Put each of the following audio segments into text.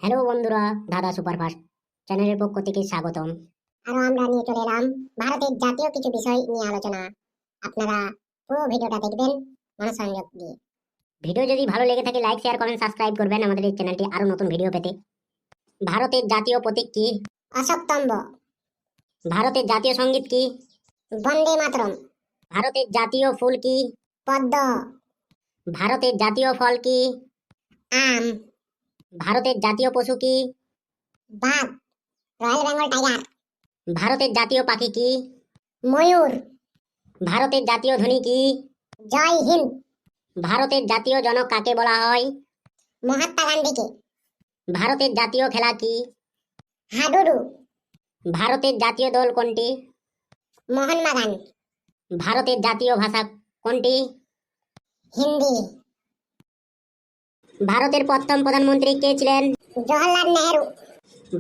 Hello বন্ধুরা, দাদা superfast চ্যানেলের পক্ষ থেকে স্বাগতম। আর আমরা নিয়ে চলে এলাম ভারতের জাতীয় কিছু বিষয় নিয়ে আলোচনা। আপনারা পুরো ভিডিওটা দেখবেন মনোসংযোগ দিয়ে। ভিডিও যদি ভালো লেগে থাকে লাইক, শেয়ার, কমেন্ট, সাবস্ক্রাইব করবেন আমাদের এই চ্যানেলটি আরো নতুন ভিডিও পেতে। ভারতের জাতীয় প্রতীক কি? অশোকস্তম্ভ। ভারতের জাতীয় সঙ্গীত কি? বন্দে মাতরম। ভারতের জাতীয় ফুল কি? পদ্ম। ভারতের জাতীয় ফল কি? আম। ভারতের জাতীয় পশু কি? বাঘ, রয়্যাল বেঙ্গল টাইগার। ভারতের জাতীয় পাখি কি? ময়ূর। ভারতের জাতীয় ধ্বনি কি? জয় হিন্দ। ভারতের জাতীয় জনক কাকে বলা হয়? মহাত্মা গান্ধীকে। ভারতের জাতীয় খেলা কি? হাডুডু। ভারতের জাতীয় দল কোনটি? মোহনবাগান। ভারতের জাতীয় ভাষা কোনটি? হিন্দি। ভারতের প্রথম প্রধানমন্ত্রী কে ছিলেন? জওহরলাল নেহেরু।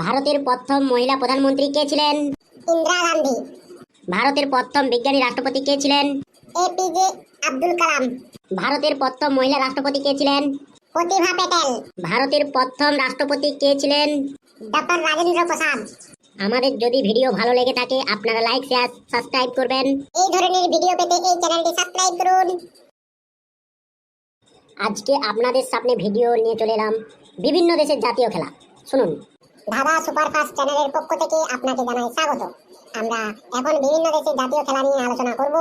ভারতের প্রথম মহিলা প্রধানমন্ত্রী কে ছিলেন? ইন্দিরা গান্ধী। ভারতের প্রথম বিজ্ঞানী রাষ্ট্রপতি কে ছিলেন? এপিজে আব্দুল কালাম। ভারতের প্রথম মহিলা রাষ্ট্রপতি কে ছিলেন? প্রতিভা প্যাটেল। ভারতের প্রথম রাষ্ট্রপতি কে ছিলেন? ডক্টর রাজেন্দ্র প্রসাদ। আমাদের যদি ভিডিও ভালো লেগে থাকে আপনারা লাইক, শেয়ার, সাবস্ক্রাইব করবেন। এই ধরনের ভিডিও পেতে এই চ্যানেলটি সাবস্ক্রাইব করুন। আজকে আপনাদের সামনে ভিডিও নিয়ে চলে এলাম বিভিন্ন দেশের জাতীয় খেলা। শুনুন। দাদা সুপারফাস্ট চ্যানেলের পক্ষ থেকে আপনাকে জানাই স্বাগত। আমরা এখন বিভিন্ন দেশের জাতীয় খেলা নিয়ে আলোচনা করব।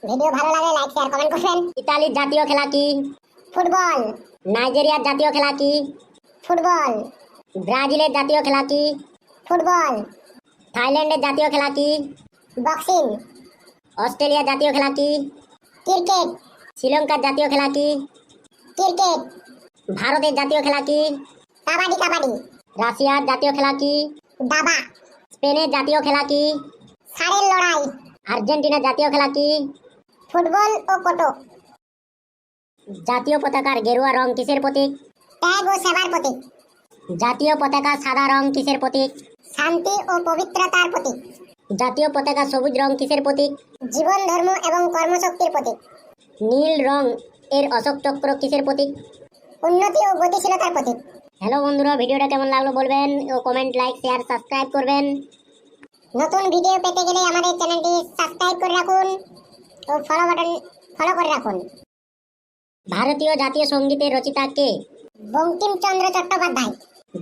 ভিডিও ভালো লাগলে লাইক, শেয়ার, কমেন্ট করবেন। ইতালির জাতীয় খেলা কি? ফুটবল। নাইজেরিয়ার জাতীয় খেলা কি? ফুটবল। ব্রাজিলের জাতীয় খেলা কি? ফুটবল। থাইল্যান্ডের জাতীয় খেলা কি? বক্সিং। অস্ট্রেলিয়ার জাতীয় খেলা কি? ক্রিকেট। শ্রীলঙ্কার জাতীয় খেলা কি? ক্রিকেট। ভারতের জাতীয় খেলা কি? কাবাডি। কাবাডি। রাশিয়ার জাতীয় খেলা কি? দাবা। স্পেনের জাতীয় খেলা কি? ষাঁড়ের লড়াই। আর্জেন্টিনার জাতীয় খেলা কি? ফুটবল ও কোটো। জাতীয় পতাকার গেরুয়া রং কিসের প্রতীক? ত্যাগ ও সেবার প্রতীক। জাতীয় পতাকা সাদা রং কিসের প্রতীক? শান্তি ও পবিত্রতার প্রতীক। জাতীয় পতাকা সবুজ রং কিসের প্রতীক? জীবন, ধর্ম এবং কর্মশক্তির প্রতীক। নীল রং এর অশোক চক্র কিসের প্রতীক? উন্নতি ও গতিশীলতার প্রতীক। হ্যালো বন্ধুরা, ভিডিওটা কেমন লাগলো বলবেন ও কমেন্ট, লাইক, শেয়ার, সাবস্ক্রাইব করবেন। নতুন ভিডিও পেতে গেলে আমাদের চ্যানেলটি সাবস্ক্রাইব করে রাখুন ও ফলো বাটন ফলো করে রাখুন। ভারতীয় জাতীয় সঙ্গীতের রচিতা কে? বঙ্কিমচন্দ্র চট্টোপাধ্যায়।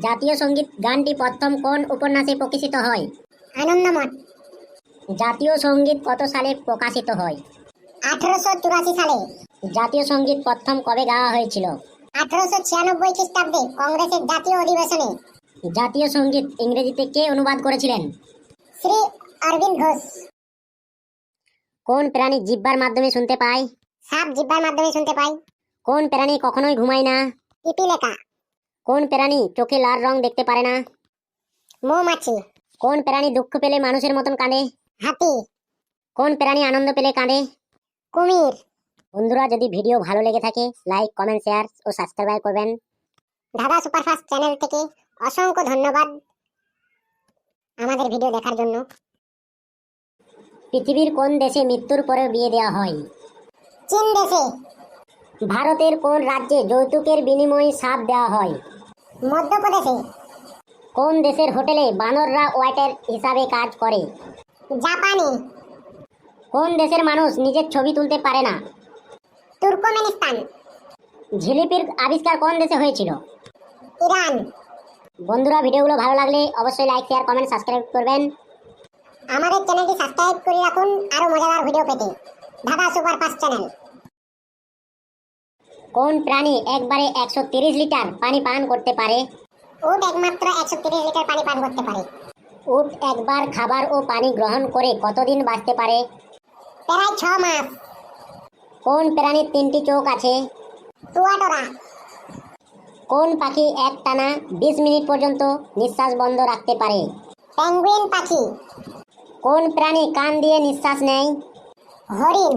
জাতীয় সঙ্গীত গানটি প্রথম কোন উপন্যাসে প্রকাশিত হয়? আনন্দমঠ। জাতীয় সঙ্গীত কত সালে প্রকাশিত হয়? 1884 সালে। জাতীয় সঙ্গীত প্রথম কবে গাওয়া হয়েছিল? 1896 খ্রিস্টাব্দে কংগ্রেসের জাতীয় অধিবেশনে। জাতীয় সঙ্গীত ইংরেজিতে কে অনুবাদ করেছিলেন? শ্রী অরবিন্দ ঘোষ। কোন প্রাণী জিহ্বার মাধ্যমে শুনতে পায়? সাপ জিহ্বার মাধ্যমে শুনতে পায়। কোন প্রাণী কখনোই ঘুমায় না? পিপিলিকা। কোন প্রাণী চোখে লাল রং দেখতে পারে না? মৌমাছি। কোন প্রাণী দুঃখ পেলে মানুষের মতন কাঁদে? হাতি। কোন প্রাণী আনন্দ পেলে কাঁদে? কুমির। বন্ধুরা, যদি ভিডিও ভালো লেগে থাকে লাইক, কমেন্ট, শেয়ার ও সাবস্ক্রাইব করবেন। দাদা সুপারফাস্ট চ্যানেল থেকে অসংখ্য ধন্যবাদ আমাদের ভিডিও দেখার জন্য। পৃথিবীর কোন দেশে মৃত্যুর পরে বিয়ে দেওয়া হয়? চীন দেশে। ভারতের কোন রাজ্যে যৌতুকের বিনিময়ে সাপ দেওয়া হয়? মধ্যপ্রদেশে। কোন দেশের হোটেলে বানররা ওয়েটার হিসাবে কাজ করে? জাপানে। কোন দেশের মানুষ নিজের ছবি তুলতে পারে না? তুর্কমেনিস্তান। জিলিপির আবিষ্কার কোন দেশে হয়েছিল? ইরান। বন্ধুরা, ভিডিওগুলো ভালো লাগলে অবশ্যই লাইক, শেয়ার, কমেন্ট, সাবস্ক্রাইব করবেন। আমাদের চ্যানেলটি সাবস্ক্রাইব করে রাখুন আরো মজাদার ভিডিও পেতে। দাদা সুপারফাস্ট চ্যানেল। কোন প্রাণী একবারে 130 লিটার পানি পান করতে পারে? উট একমাত্র 130 লিটার পানি পান করতে পারে। উট একবার খাবার ও পানি গ্রহণ করে কতদিন বাঁচতে পারে? প্রায় 6 মাস। কোন প্রাণীর 3টি চোখ আছে? টুয়াটোরা। কোন পাখি একটানা 20 মিনিট পর্যন্ত নিঃশ্বাস বন্ধ রাখতে পারে? পেঙ্গুইন পাখি। কোন প্রাণী কান দিয়ে নিঃশ্বাস নেয়? হরিণ।